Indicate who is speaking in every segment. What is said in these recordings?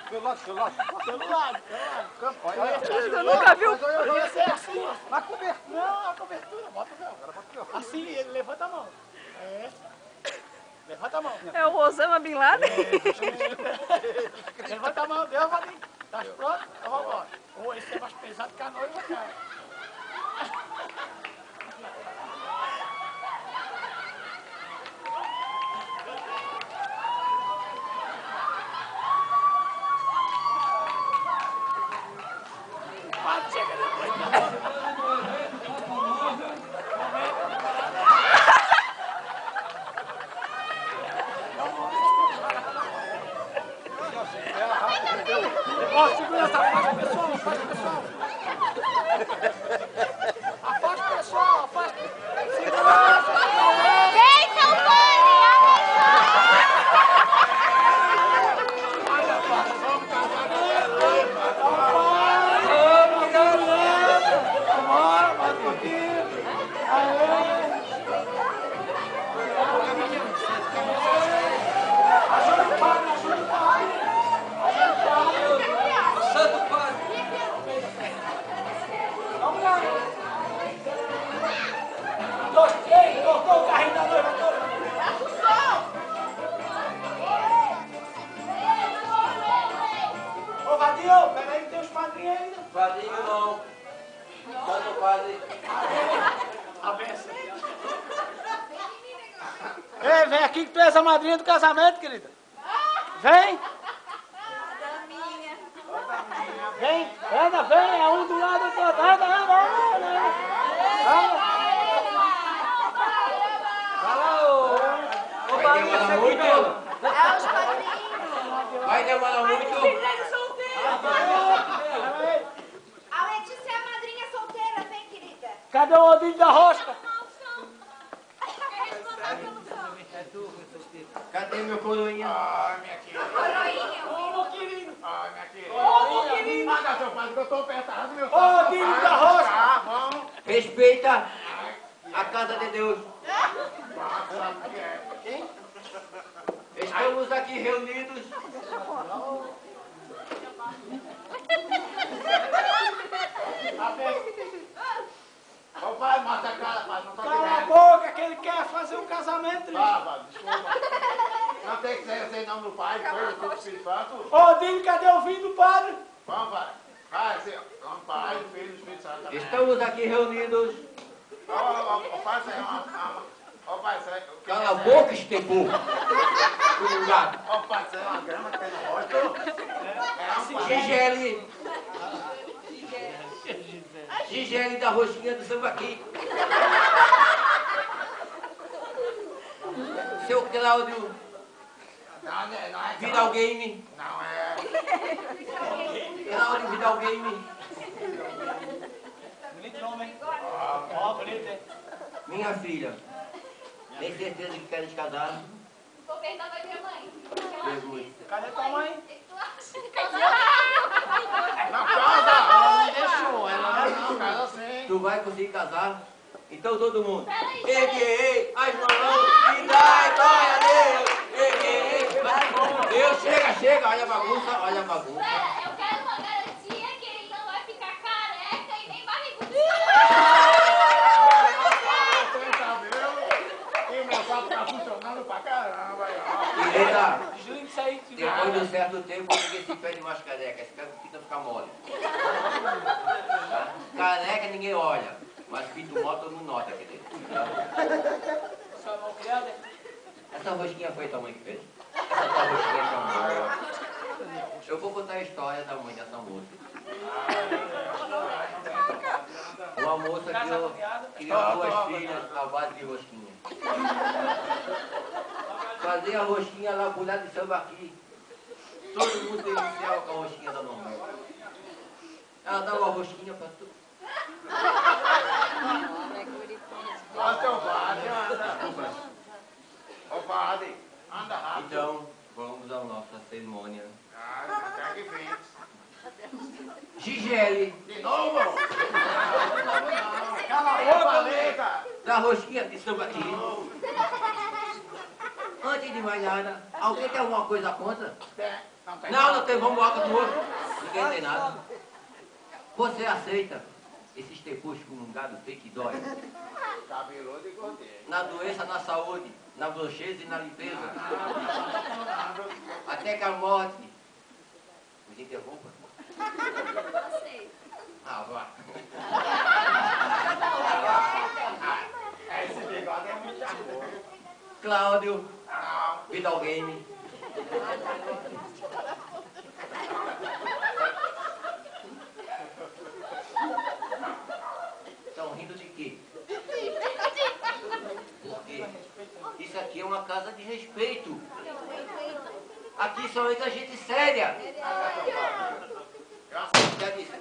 Speaker 1: Celular.
Speaker 2: Você nunca viu?
Speaker 1: Podia ser assim, na cobertura. Não, na cobertura, bota o véu. Assim, ele levanta a mão. É. Levanta a mão.
Speaker 2: É o Osama Bin Laden?
Speaker 1: Levanta a mão, Deus, Valinho. Tá pronto? Então vamos embora. Ô, esse é mais pesado que a noiva, cara. Quase chega depois. Ó, segura essa faixa, pessoal, afasta, pessoal, afasta. Segurança,
Speaker 3: Vem, Campani,
Speaker 1: vamos, mais um pouquinho. Ajuda o padre.
Speaker 4: Santo Padre.
Speaker 1: Vamos lá. 1, 2, 3, cortou o carrinho da noiva toda. Ô, Vadinho, peraí que tem os padrinhos ainda.
Speaker 4: Padrinho não. Santo Padre.
Speaker 1: A benção. Ei, vem aqui que tu és a madrinha do casamento, querida. Vem. Vem, vem, é um do lado do outro. Anda. Vai lá, ô Bahia, você
Speaker 4: muito?
Speaker 3: É os padrinhos.
Speaker 4: Vai demorar muito?
Speaker 3: A Letícia é a madrinha solteira, vem, querida.
Speaker 1: Cadê o Odinho da Rosca?
Speaker 4: Cadê meu coroinha?
Speaker 5: Ah, minha querida.
Speaker 1: Ô, querido.
Speaker 5: Ah, minha querida.
Speaker 1: Ô, querido.
Speaker 5: Paga seu padre que eu tô apertado, meu
Speaker 1: Ô, Odinho da Rosca.
Speaker 5: Tá bom.
Speaker 4: Respeita a casa de Deus.
Speaker 5: Sabe o que é? Quem?
Speaker 4: Estamos aqui reunidos.
Speaker 5: Ô, pai, mata a cara, pai, não tô
Speaker 1: Cala a
Speaker 5: querendo.
Speaker 1: boca que ele quer fazer um casamento triste.
Speaker 5: Pai, desculpa. Não tem que ser assim, em nome do Pai, do Filho, do Espírito Santo.
Speaker 1: Ô, Odinho, cadê o vinho do padre?
Speaker 5: Vamos, pai. Vai, assim, em nome do Pai, do Filho, do Espírito Santo também.
Speaker 4: Estamos aqui reunidos.
Speaker 5: Ô, pai, isso aí é Ô, pai, isso aí...
Speaker 4: Cala a boca, estepou. Gato.
Speaker 5: Ô, pai, isso aí é uma grama que tem no rosto.
Speaker 4: Gigele. Gigele da rosquinha do Sambaqui. Seu Cláudio.
Speaker 5: Não é...
Speaker 4: Vidal Game.
Speaker 5: Não é...
Speaker 4: Cláudio Vidal Game.
Speaker 1: Bonito nome, hein? Ó, bonito, hein?
Speaker 4: Minha filha. Tem certeza que queres casar?
Speaker 3: Vou perguntar pra minha mãe.
Speaker 4: Pergunte.
Speaker 1: Cadê tua mãe?
Speaker 3: O que tu acha?
Speaker 5: Não casa! Ela não deixou, ela não casa assim.
Speaker 4: Tu vai conseguir casar? Então todo mundo. Erguei as mãos e dai glória a Deus. Erguei. Deus, chega, olha a bagunça, olha a bagunça.
Speaker 3: Eu quero uma garantia que ele não vai ficar careca e nem barrigudo.
Speaker 5: E meu sapo tá funcionando pra caramba. Aí, ó.
Speaker 4: Querida,
Speaker 1: Desliga isso aí.
Speaker 4: depois de um certo tempo, ninguém se pede mais careca. Esse cara fica mole. Tá? Careca ninguém olha, mas pinto mó todo mundo nota, querido.
Speaker 1: Sua mão criada?
Speaker 4: Essa rosquinha foi tua mãe que fez? Essa tua rosquinha é tão boa. Eu vou contar a história da mãe dessa moça. Uma moça que criou duas filhas à base de rosquinha. Fazia a rosquinha lá por lá de Sambaqui. Todo mundo iniciava com a rosquinha da mamãe. Ela dava uma rosquinha pra tudo.
Speaker 5: Ó, seu padre, anda. Ô, padre, anda rápido.
Speaker 4: Então, vamos à nossa cerimônia.
Speaker 5: Ah, até que vem.
Speaker 4: Gigele,
Speaker 5: De novo?
Speaker 1: Cala a
Speaker 5: Ô,
Speaker 1: boca,
Speaker 5: Valeta.
Speaker 4: da rosquinha de Sambaqui. Antes de mais nada, alguém tem alguma coisa contra? Não tem, vamos embora com o outro. Ninguém tem nada. Você aceita esses tepôs com um gado feio que dói?
Speaker 5: Cabeludo e gordinho.
Speaker 4: Na doença, na saúde, na brocheza e na limpeza. Até que a morte os interrompa. Ah, vá.
Speaker 5: Esse bigode é muito bom.
Speaker 4: Cláudio, Vidal Game. Estão rindo de quê? Por quê? Isso aqui é uma casa de respeito. Aqui só entra gente séria. Já disse.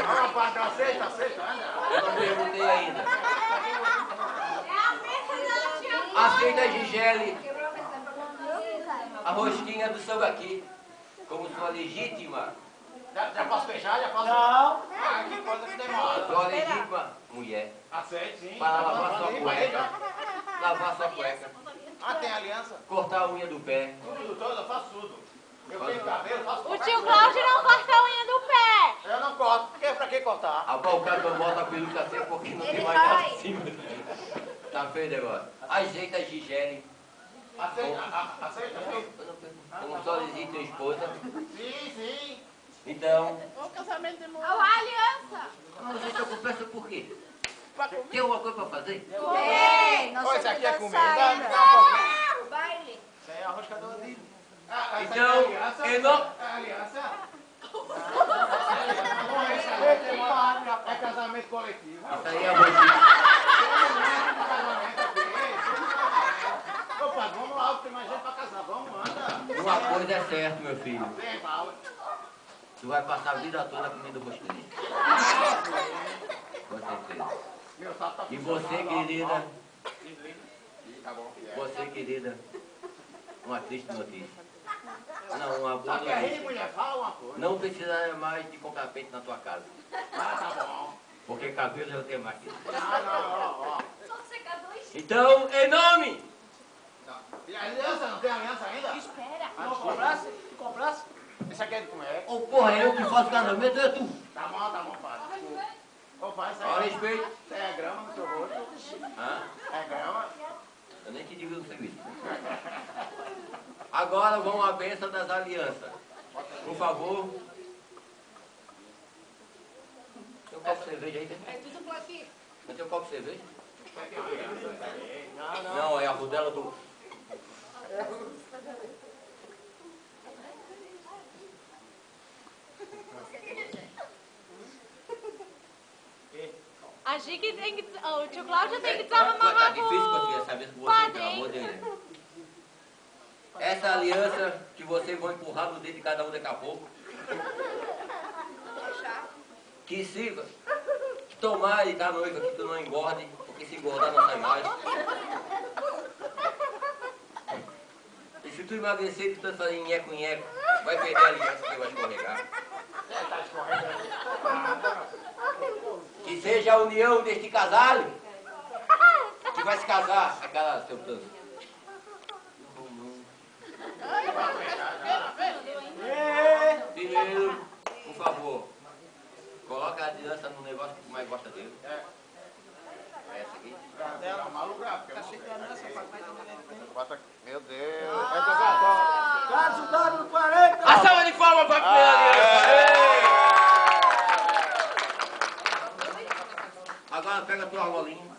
Speaker 5: Ah, padre, aceita, anda.
Speaker 4: Eu não perguntei ainda. Aceita a Gisele, a rosquinha do seu aqui, como sua legítima.
Speaker 5: Já posso beijar? Já posso?
Speaker 1: Não.
Speaker 5: Ah, que coisa que demora.
Speaker 4: Sua legítima mulher.
Speaker 5: Aceito, sim.
Speaker 4: Para lavar sua cueca. Lavar sua cueca.
Speaker 5: Ah, tem aliança?
Speaker 4: Cortar a unha do pé.
Speaker 5: Tudo todo, eu faço tudo. Eu tenho cabelo, faço tudo.
Speaker 3: O tio Cláudio não corta a unha do pé.
Speaker 5: Eu não corto, porque pra que cortar?
Speaker 4: Rapaz, o cara não bota a peruca assim porque não tem mais pra cima. Tá feio o negócio. Ajeita a Gisele.
Speaker 5: Aceita? Aceita?
Speaker 4: Como sua legítima esposa.
Speaker 5: Sim, sim.
Speaker 4: Então,
Speaker 3: A aliança.
Speaker 4: mas vocês estão com pressa por quê? Tem alguma coisa pra fazer?
Speaker 2: Tem! Nós
Speaker 5: Olha, isso
Speaker 2: temos
Speaker 5: aqui é
Speaker 2: que
Speaker 5: comida.
Speaker 2: dançar ainda.
Speaker 3: Baile.
Speaker 5: Isso aí é arroz cada dia.
Speaker 4: Então, eu não...
Speaker 5: Aliança? É casamento coletivo.
Speaker 4: Isso aí é rotina.
Speaker 5: Opa, vamos lá, tem mais gente pra casar. Vamos, anda.
Speaker 4: Uma coisa é certa, meu filho.
Speaker 5: Vem, fala.
Speaker 4: Tu vai passar a vida toda comendo rosquinha. Com certeza.
Speaker 5: Meu sapo tá
Speaker 4: E você,
Speaker 5: funcionando, ó.
Speaker 4: querida,
Speaker 5: Tá bom.
Speaker 4: você, querida, uma triste notícia. Não, uma boa
Speaker 5: Sabe que é rir,
Speaker 4: notícia.
Speaker 5: mulher? Fala uma coisa.
Speaker 4: Não precisa mais de comprar peito na tua casa.
Speaker 5: Ah, tá bom.
Speaker 4: Porque cabelo eu tenho mais que isso.
Speaker 5: Ó.
Speaker 3: Só secadores.
Speaker 4: Então, em nome!
Speaker 5: E a aliança? Não tem aliança ainda?
Speaker 3: Espera.
Speaker 5: Não comprasse? Tu comprasse? Esse aqui é de comer.
Speaker 4: Ô porra, eu que faço casamento, é tu.
Speaker 5: Tá bom, padre. Desculpa. Ô, pai, isso
Speaker 4: Olha,
Speaker 5: aí
Speaker 4: respeito.
Speaker 5: isso aí é grama no seu rosto.
Speaker 4: Hã?
Speaker 5: É grama.
Speaker 4: Eu nem te digo no serviço. Agora vamos à bênção das alianças. Por favor. Tem um copo de cerveja aí?
Speaker 3: É tudo por aqui.
Speaker 4: Não tem um copo de cerveja?
Speaker 5: Não.
Speaker 4: Não, é a rodela do...
Speaker 3: A Gique tem que... O tio Cláudio tem que
Speaker 4: Tá
Speaker 3: desamarrar
Speaker 4: difícil conseguir essa vez com você, pelo amor de Deus. Essa aliança que vocês vão empurrar no dedo de cada um daqui a pouco. Que sirva. Que tomar e dar noiva que tu não engorde, porque se engordar não sai mais. E se tu emagrecer e tu tá fazendo nheco-nheco, vai perder a aliança que vai escorregar.
Speaker 5: Tá escorrendo.
Speaker 4: Que seja a união deste casal que vai se casar. Aquela, seu tanto. Primeiro, por favor, coloca a aliança no negócio que tu mais gosta dele. É essa aqui.
Speaker 5: É um maluco grave. Meu Deus.
Speaker 1: Tá ajudando no 40.
Speaker 4: A salva de palmas para a primeira aliança. Agora pega a tua argolinha.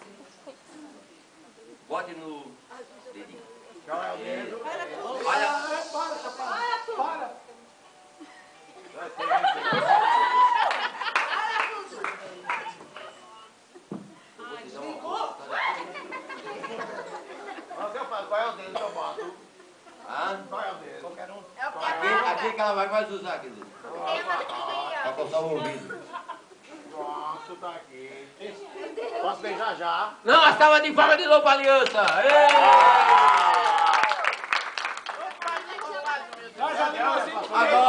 Speaker 4: Bote no dedinho.
Speaker 5: Qual é o dedo?
Speaker 4: Olha.
Speaker 1: Para.
Speaker 5: Ó, seu padre, qual é o dedo que eu boto?
Speaker 4: Hã?
Speaker 5: Qual é o dedo? Qualquer um.
Speaker 4: Aqui que ela vai mais usar, querido. Pra coçar o ouvido.
Speaker 5: Pronto, tá aqui. Posso beijar já?
Speaker 4: Não, a salva de palmas de novo para a aliança.
Speaker 1: Nós ali, nós
Speaker 4: Agora